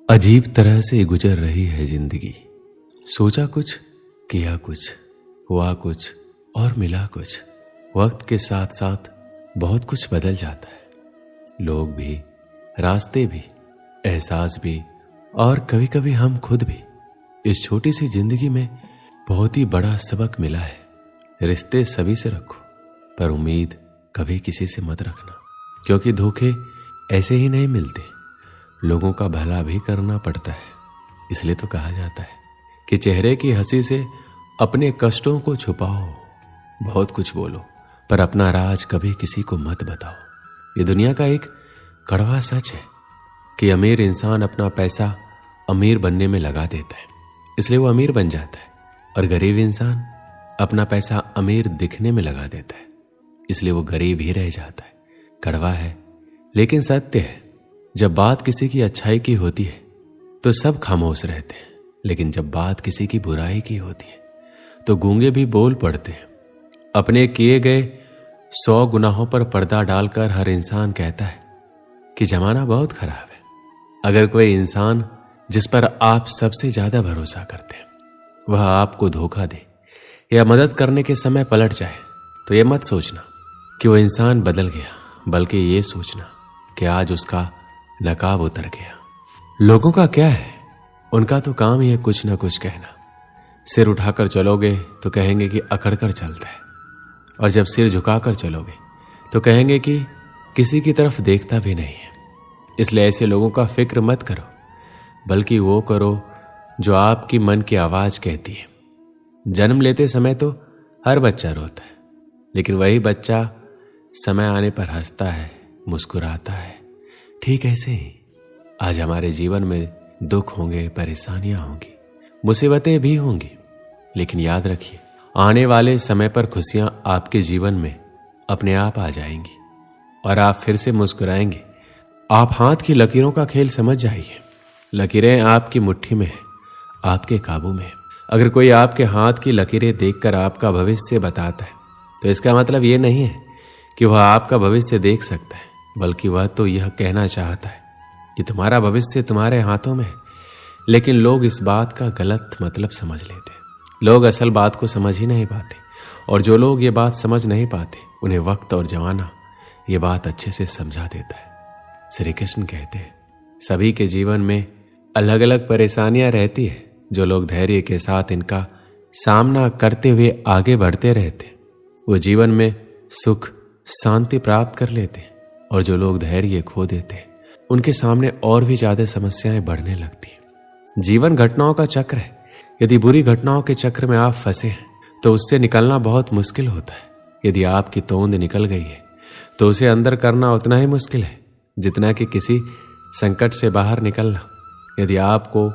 अजीब तरह से गुजर रही है जिंदगी। सोचा कुछ, किया कुछ, हुआ कुछ और मिला कुछ। वक्त के साथ साथ बहुत कुछ बदल जाता है। लोग भी, रास्ते भी, एहसास भी और कभी कभी हम खुद भी। इस छोटी सी जिंदगी में बहुत ही बड़ा सबक मिला है। रिश्ते सभी से रखो, पर उम्मीद कभी किसी से मत रखना, क्योंकि धोखे ऐसे ही नहीं मिलते। लोगों का भला भी करना पड़ता है। इसलिए तो कहा जाता है कि चेहरे की हंसी से अपने कष्टों को छुपाओ। बहुत कुछ बोलो, पर अपना राज कभी किसी को मत बताओ। ये दुनिया का एक कड़वा सच है कि अमीर इंसान अपना पैसा अमीर बनने में लगा देता है, इसलिए वो अमीर बन जाता है, और गरीब इंसान अपना पैसा अमीर दिखने में लगा देता है, इसलिए वो गरीब ही रह जाता है। कड़वा है लेकिन सत्य है। जब बात किसी की अच्छाई की होती है तो सब खामोश रहते हैं, लेकिन जब बात किसी की बुराई की होती है तो गूंगे भी बोल पड़ते हैं। अपने किए गए 100 गुनाहों पर पर्दा डालकर हर इंसान कहता है कि जमाना बहुत खराब है। अगर कोई इंसान जिस पर आप सबसे ज्यादा भरोसा करते हैं वह आपको धोखा दे या मदद करने के समय पलट जाए, तो यह मत सोचना कि वो इंसान बदल गया, बल्कि ये सोचना कि आज उसका नकाब उतर गया। लोगों का क्या है, उनका तो काम ही है कुछ ना कुछ कहना। सिर उठाकर चलोगे तो कहेंगे कि अकड़ कर चलता है, और जब सिर झुकाकर चलोगे तो कहेंगे कि किसी की तरफ देखता भी नहीं है। इसलिए ऐसे लोगों का फिक्र मत करो, बल्कि वो करो जो आपकी मन की आवाज कहती है। जन्म लेते समय तो हर बच्चा रोता है, लेकिन वही बच्चा समय आने पर हंसता है, मुस्कुराता है। ठीक ऐसे ही आज हमारे जीवन में दुख होंगे, परेशानियां होंगी, मुसीबतें भी होंगी, लेकिन याद रखिए आने वाले समय पर खुशियां आपके जीवन में अपने आप आ जाएंगी और आप फिर से मुस्कुराएंगे। आप हाथ की लकीरों का खेल समझ जाइए। लकीरें आपकी मुट्ठी में है, आपके काबू में है। अगर कोई आपके हाथ की लकीरें देखकर आपका भविष्य बताता है तो इसका मतलब ये नहीं है कि वह आपका भविष्य देख सकता है, बल्कि वह तो यह कहना चाहता है कि तुम्हारा भविष्य तुम्हारे हाथों में है। लेकिन लोग इस बात का गलत मतलब समझ लेते हैं। लोग असल बात को समझ ही नहीं पाते, और जो लोग ये बात समझ नहीं पाते उन्हें वक्त और जमाना ये बात अच्छे से समझा देता है। श्री कृष्ण कहते हैं सभी के जीवन में अलग अलग परेशानियां रहती है। जो लोग धैर्य के साथ इनका सामना करते हुए आगे बढ़ते रहते हैं वो जीवन में सुख शांति प्राप्त कर लेते हैं, और जो लोग धैर्य खो देते हैं उनके सामने और भी ज्यादा समस्याएं बढ़ने लगती हैं। जीवन घटनाओं का चक्र है। यदि बुरी घटनाओं के चक्र में आप फंसे हैं तो उससे निकलना बहुत मुश्किल होता है। यदि आपकी तोंद निकल गई है तो उसे अंदर करना उतना ही मुश्किल है जितना कि किसी संकट से बाहर निकलना। यदि आपको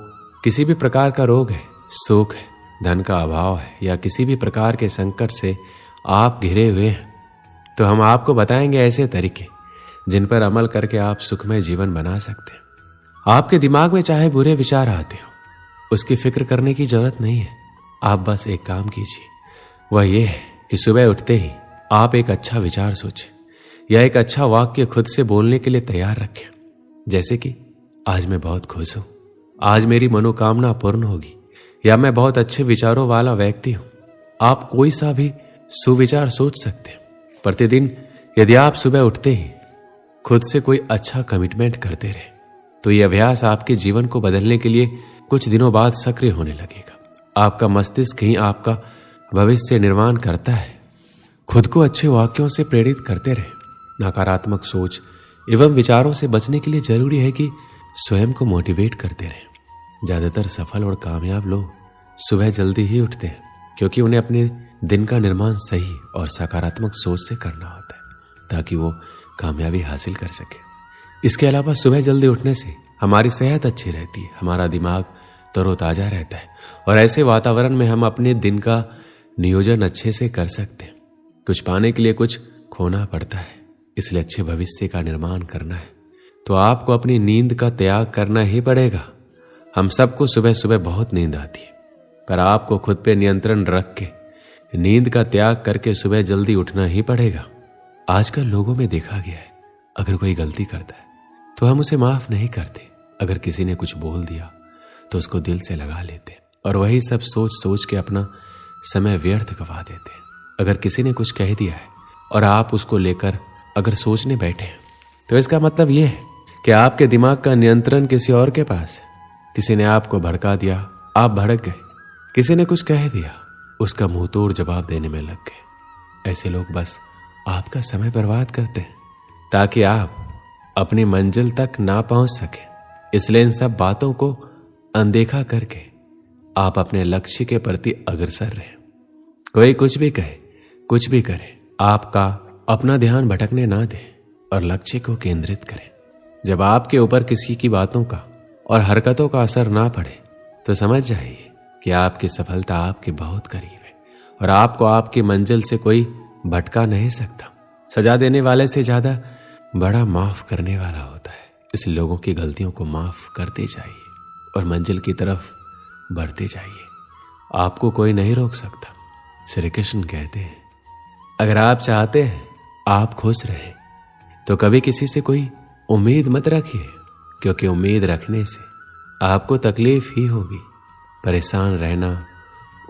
किसी भी प्रकार का रोग है, सुख है, धन का अभाव है, या किसी भी प्रकार के संकट से आप घिरे हुए हैं, तो हम आपको बताएंगे ऐसे तरीके जिन पर अमल करके आप सुखमय जीवन बना सकते हैं। आपके दिमाग में चाहे बुरे विचार आते हो, उसकी फिक्र करने की जरूरत नहीं है। आप बस एक काम कीजिए, वह यह है कि सुबह उठते ही आप एक अच्छा विचार सोचें या एक अच्छा वाक्य खुद से बोलने के लिए तैयार रखें। जैसे कि आज मैं बहुत खुश हूं, आज मेरी मनोकामना पूर्ण होगी, या मैं बहुत अच्छे विचारों वाला व्यक्ति हूं। आप कोई सा भी सुविचार सोच सकते हैं। प्रतिदिन यदि आप सुबह उठते ही खुद से कोई अच्छा कमिटमेंट करते रहे तो यह अभ्यास आपके जीवन को बदलने के लिए कुछ दिनों बाद सक्रिय होने लगेगा। आपका मस्तिष्क ही आपका भविष्य निर्माण करता है। खुद को अच्छे वाक्यों से प्रेरित करते रहे। नकारात्मक सोच एवं विचारों से बचने के लिए जरूरी है कि स्वयं को मोटिवेट करते रहें। ज्यादातर सफल और कामयाब लोग सुबह जल्दी ही उठते हैं, क्योंकि उन्हें अपने दिन का निर्माण सही और सकारात्मक सोच से करना होता है ताकि वो कामयाबी हासिल कर सके। इसके अलावा सुबह जल्दी उठने से हमारी सेहत अच्छी रहती है, हमारा दिमाग तरोताजा रहता है, और ऐसे वातावरण में हम अपने दिन का नियोजन अच्छे से कर सकते हैं। कुछ पाने के लिए कुछ खोना पड़ता है, इसलिए अच्छे भविष्य का निर्माण करना है तो आपको अपनी नींद का त्याग करना ही पड़ेगा। हम सबको सुबह सुबह बहुत नींद आती है, पर आपको खुद पे नियंत्रण रख के नींद का त्याग करके सुबह जल्दी उठना ही पड़ेगा। आजकल लोगों में देखा गया है अगर कोई गलती करता है तो हम उसे माफ नहीं करते, अगर किसी ने कुछ बोल दिया तो उसको दिल से लगा लेते और वही सब सोच सोच के अपना समय व्यर्थ गवा देते। अगर किसी ने कुछ कह दिया है और आप उसको लेकर अगर सोचने बैठे हैं तो इसका मतलब यह है कि आपके दिमाग का नियंत्रण किसी और के पास है। किसी ने आपको भड़का दिया, आप भड़क गए। किसी ने कुछ कह दिया, उसका मुंह तोड़ जवाब देने में लग गए। ऐसे लोग बस आपका समय बर्बाद करते हैं ताकि आप अपनी मंजिल तक ना पहुंच सके। इसलिए इन सब बातों को अनदेखा करके आप अपने लक्ष्य के प्रति अग्रसर रहें। कोई कुछ भी कहे, कुछ भी करे, आपका अपना ध्यान भटकने ना दे और लक्ष्य को केंद्रित करें। जब आपके ऊपर किसी की बातों का और हरकतों का असर ना पड़े तो समझ जाइए कि आपकी सफलता आपके बहुत करीब है और आपको आपकी मंजिल से कोई भटका नहीं सकता। सजा देने वाले से ज्यादा बड़ा माफ करने वाला होता है। इस लोगों की गलतियों को माफ करते जाइए और मंजिल की तरफ बढ़ते जाइए। आपको कोई नहीं रोक सकता। श्री कृष्ण कहते हैं, अगर आप चाहते हैं आप खुश रहें तो कभी किसी से कोई उम्मीद मत रखिए, क्योंकि उम्मीद रखने से आपको तकलीफ ही होगी। परेशान रहना,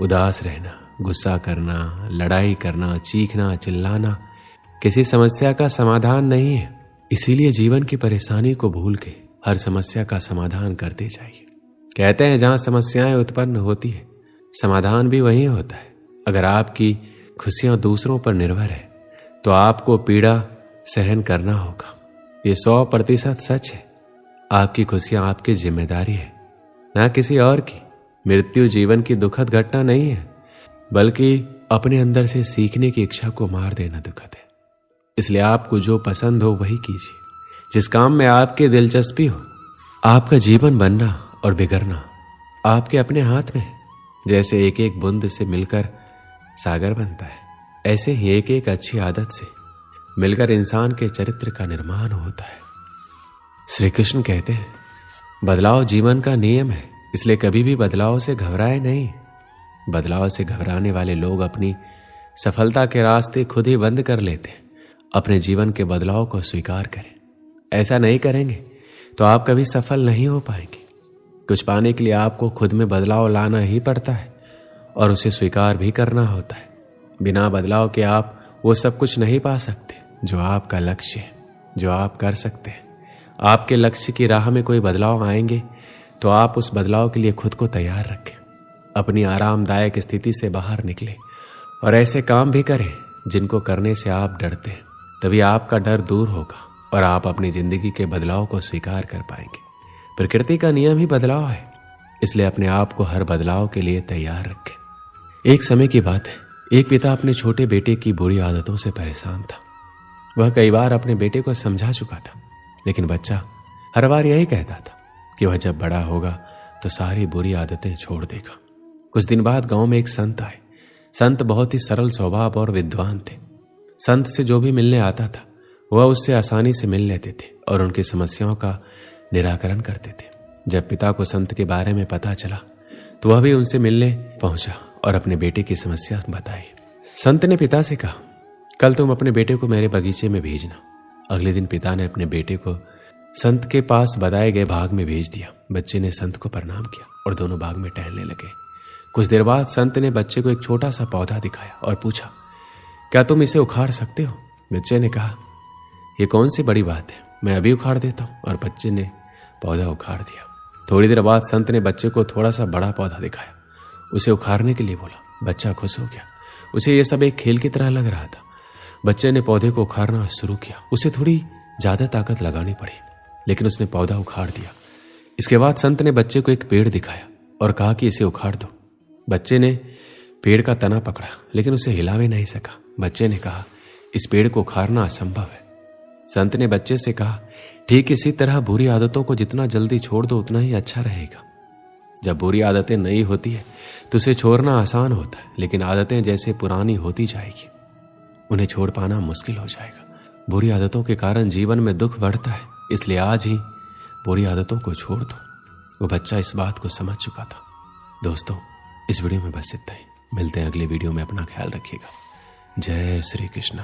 उदास रहना, गुस्सा करना, लड़ाई करना, चीखना, चिल्लाना किसी समस्या का समाधान नहीं है। इसीलिए जीवन की परेशानी को भूल के हर समस्या का समाधान करते जाइए। कहते हैं जहां समस्याएं उत्पन्न होती है समाधान भी वहीं होता है। अगर आपकी खुशियां दूसरों पर निर्भर है तो आपको पीड़ा सहन करना होगा। ये 100% सच है। आपकी खुशियां आपकी जिम्मेदारी है, ना किसी और की। मृत्यु जीवन की दुखद घटना नहीं है, बल्कि अपने अंदर से सीखने की इच्छा को मार देना दुखद है। इसलिए आपको जो पसंद हो वही कीजिए, जिस काम में आपकी दिलचस्पी हो। आपका जीवन बनना और बिगड़ना आपके अपने हाथ में है। जैसे एक एक बूंद से मिलकर सागर बनता है, ऐसे ही एक एक अच्छी आदत से मिलकर इंसान के चरित्र का निर्माण होता है। श्री कृष्ण कहते हैं, बदलाव जीवन का नियम है, इसलिए कभी भी बदलाव से घबराए नहीं। बदलाव से घबराने वाले लोग अपनी सफलता के रास्ते खुद ही बंद कर लेते हैं। अपने जीवन के बदलाव को स्वीकार करें। ऐसा नहीं करेंगे तो आप कभी सफल नहीं हो पाएंगे। कुछ पाने के लिए आपको खुद में बदलाव लाना ही पड़ता है और उसे स्वीकार भी करना होता है। बिना बदलाव के आप वो सब कुछ नहीं पा सकते जो आपका लक्ष्य है, जो आप कर सकते हैं। आपके लक्ष्य की राह में कोई बदलाव आएंगे तो आप उस बदलाव के लिए खुद को तैयार रखें। अपनी आरामदायक स्थिति से बाहर निकले और ऐसे काम भी करें जिनको करने से आप डरते हैं। तभी आपका डर दूर होगा और आप अपनी जिंदगी के बदलाव को स्वीकार कर पाएंगे। प्रकृति का नियम ही बदलाव है, इसलिए अपने आप को हर बदलाव के लिए तैयार रखें। एक समय की बात है, एक पिता अपने छोटे बेटे की बुरी आदतों से परेशान था। वह कई बार अपने बेटे को समझा चुका था, लेकिन बच्चा हर बार यही कहता था कि वह जब बड़ा होगा तो सारी बुरी आदतें छोड़ देगा। कुछ दिन बाद गांव में एक संत आए। संत बहुत ही सरल स्वभाव और विद्वान थे। संत से जो भी मिलने आता था वह उससे आसानी से मिल लेते थे और उनकी समस्याओं का निराकरण करते थे। जब पिता को संत के बारे में पता चला तो वह भी उनसे मिलने पहुंचा और अपने बेटे की समस्या बताई। संत ने पिता से कहा, कल तुम अपने बेटे को मेरे बगीचे में भेजना। अगले दिन पिता ने अपने बेटे को संत के पास बताए गए बाग में भेज दिया। बच्चे ने संत को प्रणाम किया और दोनों बाग में टहलने लगे। कुछ देर बाद संत ने बच्चे को एक छोटा सा पौधा दिखाया और पूछा, क्या तुम इसे उखाड़ सकते हो? बच्चे ने कहा, यह कौन सी बड़ी बात है, मैं अभी उखाड़ देता हूं। और बच्चे ने पौधा उखाड़ दिया। थोड़ी देर बाद संत ने बच्चे को थोड़ा सा बड़ा पौधा दिखाया, उसे उखाड़ने के लिए बोला। बच्चा खुश हो गया, उसे यह सब एक खेल की तरह लग रहा था। बच्चे ने पौधे को उखाड़ना शुरू किया। उसे थोड़ी ज्यादा ताकत लगानी पड़ी, लेकिन उसने पौधा उखाड़ दिया। इसके बाद संत ने बच्चे को एक पेड़ दिखाया और कहा कि इसे उखाड़ दो। बच्चे ने पेड़ का तना पकड़ा, लेकिन उसे हिला भी नहीं सका। बच्चे ने कहा, इस पेड़ को उखाड़ना असंभव है। संत ने बच्चे से कहा, ठीक इसी तरह बुरी आदतों को जितना जल्दी छोड़ दो उतना ही अच्छा रहेगा। जब बुरी आदतें नई होती है तो उसे छोड़ना आसान होता है, लेकिन आदतें जैसे पुरानी होती जाएगी उन्हें छोड़ पाना मुश्किल हो जाएगा। बुरी आदतों के कारण जीवन में दुख बढ़ता है, इसलिए आज ही बुरी आदतों को छोड़ दो। वो बच्चा इस बात को समझ चुका था। दोस्तों, इस वीडियो में बस इतना ही। मिलते हैं अगले वीडियो में। अपना ख्याल रखिएगा। जय श्री कृष्ण।